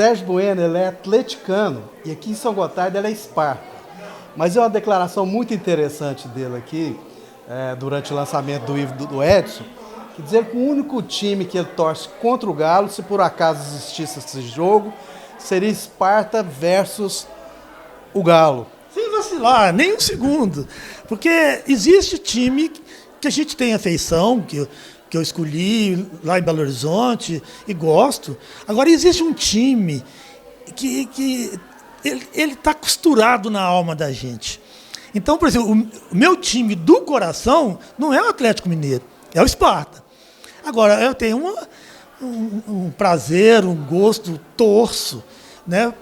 Sérgio Bueno, ele é atleticano, e aqui em São Gotardo ele é Sparta. Mas é uma declaração muito interessante dele aqui, durante o lançamento do livro do Edson, que dizer que o único time que ele torce contra o Galo, se por acaso existisse esse jogo, seria Sparta versus o Galo. Sem vacilar, nem um segundo. Porque existe time que a gente tem afeição, que eu escolhi lá em Belo Horizonte e gosto. Agora, existe um time que ele está costurado na alma da gente. Então, por exemplo, o meu time do coração não é o Atlético Mineiro, é o Sparta. Agora, eu tenho um prazer, um gosto, torço, né,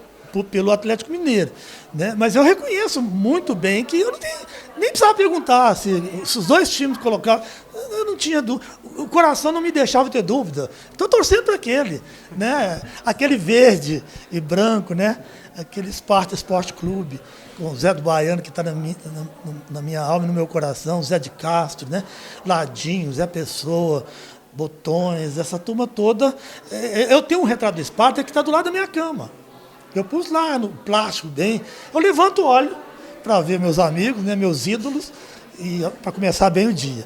pelo Atlético Mineiro. Né? Mas eu reconheço muito bem que eu não tenho, nem precisava perguntar se os dois times colocaram. Eu não tinha dúvida. O coração não me deixava ter dúvida. Estou torcendo para aquele. Né? Aquele verde e branco, né? Aquele Sparta Esporte Clube, com o Zé do Baiano, que está na minha alma e no meu coração, Zé de Castro, né? Ladinho, Zé Pessoa, Botões, essa turma toda. Eu tenho um retrato do Sparta que está do lado da minha cama. Eu pus lá no plástico bem. Eu levanto, olho para ver meus amigos, né, meus ídolos, e para começar bem o dia.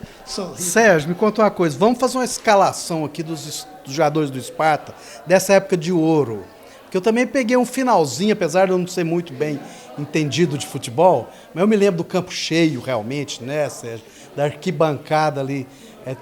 Sérgio, me conta uma coisa. Vamos fazer uma escalação aqui dos jogadores do Sparta, dessa época de ouro. Porque eu também peguei um finalzinho, apesar de eu não ser muito bem entendido de futebol, mas eu me lembro do campo cheio, realmente, né, Sérgio? Da arquibancada ali,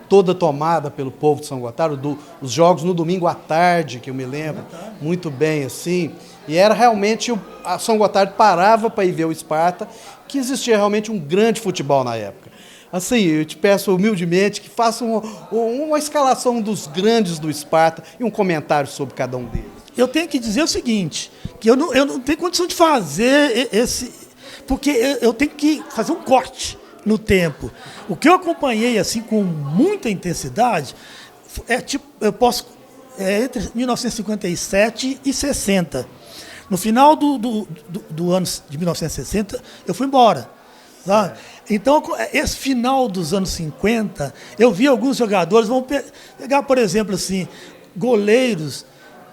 toda tomada pelo povo de São Gotardo, os jogos no domingo à tarde, que eu me lembro muito bem, assim. E era realmente, a São Gotardo parava para ir ver o Sparta, que existia realmente um grande futebol na época. Assim, eu te peço humildemente que faça uma escalação dos grandes do Sparta e um comentário sobre cada um deles. Eu tenho que dizer o seguinte, que eu não tenho condição de fazer porque eu tenho que fazer um corte no tempo. O que eu acompanhei assim com muita intensidade entre 1957 e 60. No final do ano de 1960, eu fui embora. Tá? Então, esse final dos anos 50, eu vi alguns jogadores, vamos pegar, por exemplo, assim, goleiros.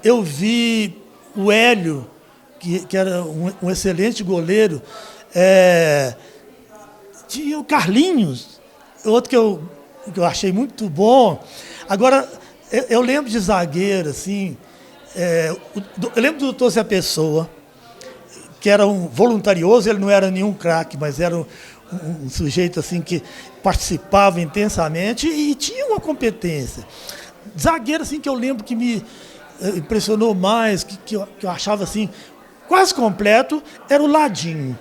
Eu vi o Hélio, que era um excelente goleiro. Tinha o Carlinhos, outro que eu achei muito bom. Agora, eu lembro de zagueiro, assim, eu lembro do Dr. Zé Pessoa, que era um voluntarioso, ele não era nenhum craque, mas era um sujeito assim que participava intensamente e tinha uma competência. Zagueiro assim, que eu lembro que me impressionou mais, que eu achava assim, quase completo, era o Ladinho.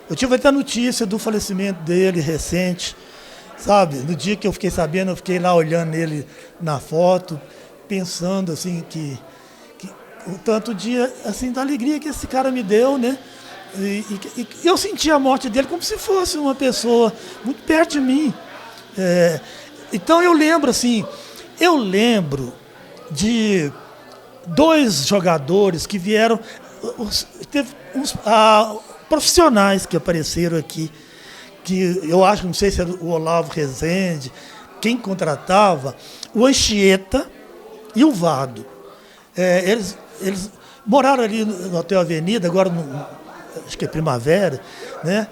Eu tive até notícia do falecimento dele recente, sabe? No dia que eu fiquei sabendo, eu fiquei lá olhando ele na foto, pensando assim que o tanto dia assim da alegria que esse cara me deu, né? E eu senti a morte dele como se fosse uma pessoa muito perto de mim. Então eu lembro assim, de dois jogadores que vieram, teve uns profissionais que apareceram aqui, que eu acho, não sei se era o Olavo Rezende, quem contratava, o Anchieta e o Vado. Eles moraram ali no Hotel Avenida, agora acho que é Primavera, né?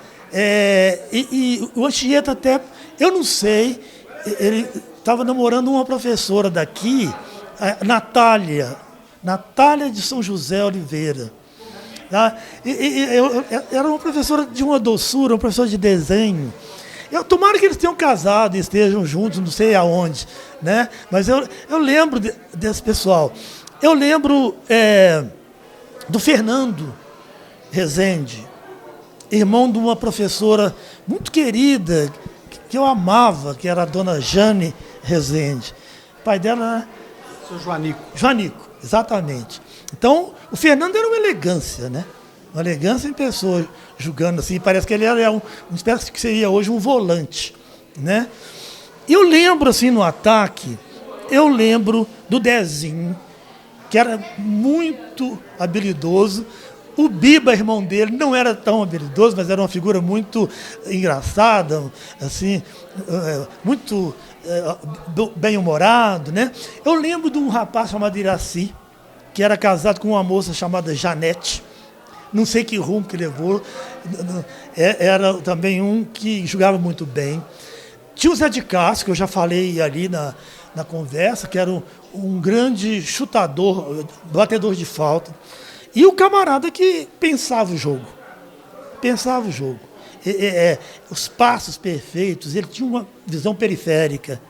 E o Anchieta até, eu não sei, ele estava namorando uma professora daqui, a Natália de São José Oliveira. Tá? Era uma professora de uma doçura, uma professora de desenho. Tomara que eles tenham casado e estejam juntos, não sei aonde, né? Mas eu lembro desse pessoal. Eu lembro do Fernando Rezende, irmão de uma professora muito querida, que eu amava, que era a dona Jane Rezende. O pai dela era... Seu Joanico. Joanico, exatamente. Então, o Fernando era uma elegância, né? Uma elegância em pessoa, julgando assim. Parece que ele era uma espécie que seria hoje um volante, né? Eu lembro, assim, no ataque, eu lembro do Dezinho, que era muito habilidoso. O Biba, irmão dele, não era tão habilidoso, mas era uma figura muito engraçada, assim, muito bem-humorado, né? Eu lembro de um rapaz chamado Iraci, que era casado com uma moça chamada Janete. Não sei que rumo que levou. Era também um que jogava muito bem. Tinha o Zé de Castro, que eu já falei ali na conversa, que era um grande chutador, batedor de falta. E o camarada que pensava o jogo. Pensava o jogo. Os passos perfeitos, ele tinha uma visão periférica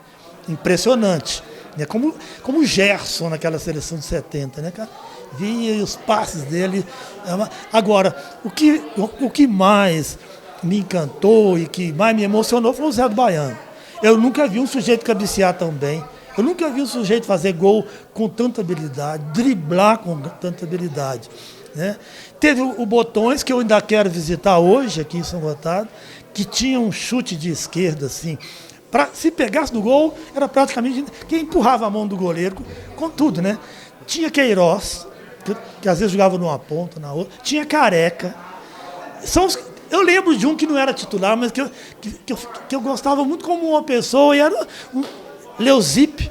impressionante. Né? Como o Gerson naquela seleção de 70, né, cara? Via os passes dele. Agora, o que mais me encantou e que mais me emocionou foi o Zé do Baiano. Eu nunca vi um sujeito cabecear tão bem. Eu nunca vi um sujeito fazer gol com tanta habilidade, driblar com tanta habilidade. Né? Teve o Botões, que eu ainda quero visitar hoje, aqui em São Gotardo, que tinha um chute de esquerda, assim. Se pegasse no gol, era praticamente quem empurrava a mão do goleiro com tudo, né? Tinha Queiroz, que às vezes jogava numa ponta, na outra. Tinha Careca. Eu lembro de um que não era titular, mas que eu gostava muito como uma pessoa, e era um Leuzip,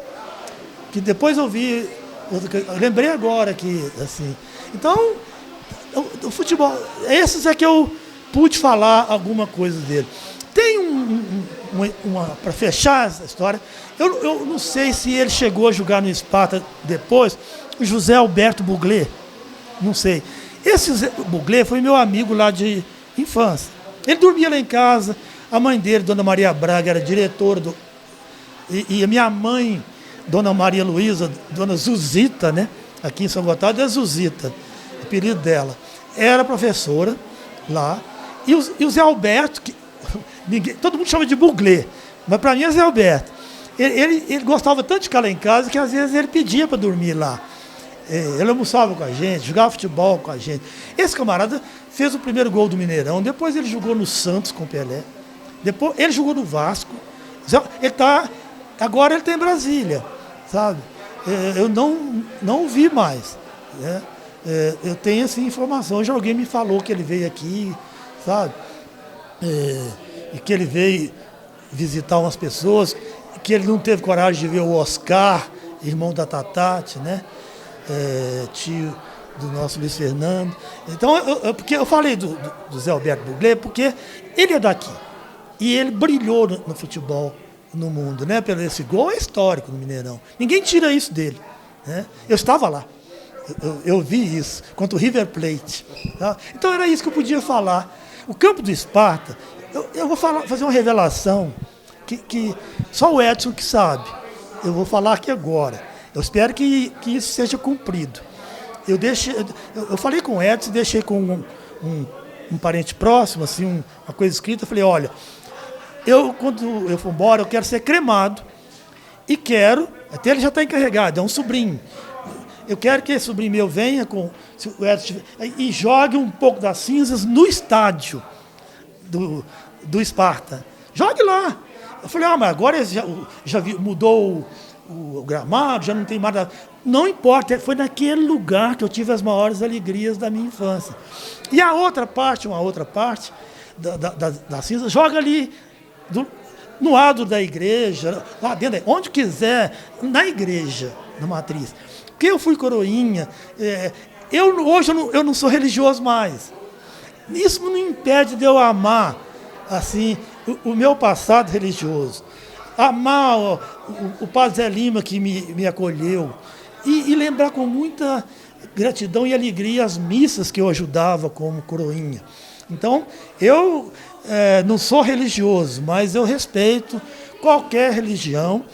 que depois eu vi, eu lembrei agora que, assim. Então, o futebol, esses é que eu pude falar alguma coisa dele. Tem para fechar essa história, eu não sei se ele chegou a jogar no Sparta depois, o José Alberto Buglé, não sei. Esse José Buglé foi meu amigo lá de infância. Ele dormia lá em casa, a mãe dele, Dona Maria Braga, era diretora e a minha mãe, Dona Maria Luísa, Dona Zuzita, né? Aqui em São Gotardo é Zuzita, o apelido dela. Era professora lá. E o Zé Alberto, todo mundo chama de Buglé, mas para mim é Zé Alberto. Ele gostava tanto de ficar lá em casa que às vezes ele pedia para dormir lá. Ele almoçava com a gente, jogava futebol com a gente. Esse camarada fez o primeiro gol do Mineirão, depois ele jogou no Santos com o Pelé, depois ele jogou no Vasco. Agora ele está em Brasília, sabe? Eu não o vi mais, né? Eu tenho essa informação, já alguém me falou que ele veio aqui, sabe? E que ele veio visitar umas pessoas, que ele não teve coragem de ver o Oscar, irmão da Tatati, né? Tio do nosso Luiz Fernando. Então, porque eu falei do Zé Alberto Buglé, porque ele é daqui. E ele brilhou no futebol no mundo, né? Pelo esse gol é histórico no Mineirão. Ninguém tira isso dele, né? Eu estava lá. Eu vi isso, contra o River Plate. Tá? Então era isso que eu podia falar. O campo do Sparta, eu vou fazer uma revelação que só o Edson que sabe. Eu vou falar aqui agora. Eu espero que isso seja cumprido. Eu falei com o Edson, deixei com um parente próximo, assim, uma coisa escrita. Eu falei, olha, quando eu for embora, eu quero ser cremado e quero, até ele já está encarregado, é um sobrinho. Eu quero que esse sobrinho meu venha e jogue um pouco das cinzas no estádio do Sparta. Jogue lá. Eu falei, mas agora já mudou o gramado, já não tem mais nada. Não importa, foi naquele lugar que eu tive as maiores alegrias da minha infância. E uma outra parte da cinza, joga ali no adro da igreja, lá dentro, onde quiser, na igreja, na matriz. Porque eu fui coroinha, hoje eu não sou religioso mais. Isso não impede de eu amar assim, o meu passado religioso. Amar o Padre Zé Lima, que me acolheu. E lembrar com muita gratidão e alegria as missas que eu ajudava como coroinha. Então, eu não sou religioso, mas eu respeito qualquer religião.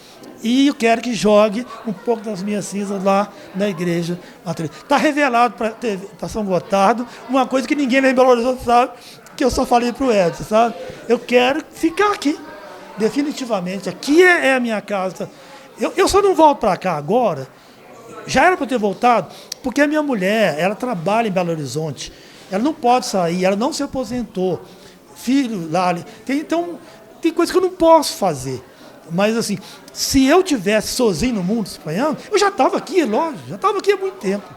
E eu quero que jogue um pouco das minhas cinzas lá na igreja. Está revelado para São Gotardo uma coisa que ninguém lá em Belo Horizonte sabe, que eu só falei para o Edson, sabe? Eu quero ficar aqui, definitivamente. Aqui é a minha casa. Eu só não volto para cá agora, já era para eu ter voltado, porque a minha mulher, ela trabalha em Belo Horizonte. Ela não pode sair, ela não se aposentou. Filho lá, então tem coisa que eu não posso fazer. Mas assim, se eu tivesse sozinho no mundo espanhol, eu já estava aqui, lógico, já estava aqui há muito tempo.